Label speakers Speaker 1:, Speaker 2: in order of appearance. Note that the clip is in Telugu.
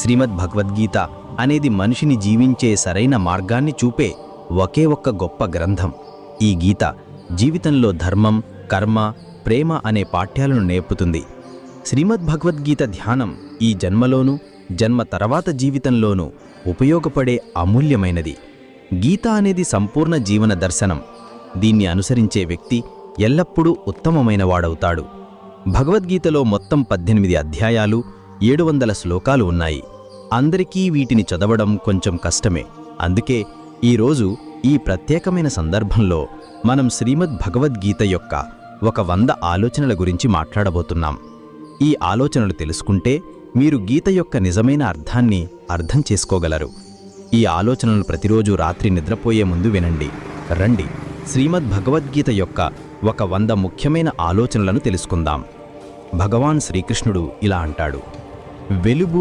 Speaker 1: శ్రీమద్ భగవద్గీత అనేది మనిషిని జీవించే సరైన మార్గాన్ని చూపే ఒకే ఒక్క గొప్ప గ్రంథం. ఈ గీత జీవితంలో ధర్మం, కర్మ, ప్రేమ అనే పాఠ్యాలను నేర్పుతుంది. శ్రీమద్ భగవద్గీత ధ్యానం ఈ జన్మలోనూ, జన్మ తర్వాత జీవితంలోనూ ఉపయోగపడే అమూల్యమైనది. గీత అనేది సంపూర్ణ జీవన దర్శనం. దీన్ని అనుసరించే వ్యక్తి ఎల్లప్పుడూ ఉత్తమమైనవాడవుతాడు. భగవద్గీతలో మొత్తం 18 అధ్యాయాలు, 700 శ్లోకాలు ఉన్నాయి. అందరికీ వీటిని చదవడం కొంచెం కష్టమే. అందుకే ఈరోజు ఈ ప్రత్యేకమైన సందర్భంలో మనం శ్రీమద్ భగవద్గీత యొక్క ఒక 100 ఆలోచనల గురించి మాట్లాడబోతున్నాం. ఈ ఆలోచనలు తెలుసుకుంటే మీరు గీత యొక్క నిజమైన అర్థాన్ని అర్థం చేసుకోగలరు. ఈ ఆలోచనలు ప్రతిరోజు రాత్రి నిద్రపోయే ముందు వినండి. రండి, శ్రీమద్ భగవద్గీత యొక్క ఒక 100 ముఖ్యమైన ఆలోచనలను తెలుసుకుందాం. భగవాన్ శ్రీకృష్ణుడు ఇలా అంటాడు: వెలుగు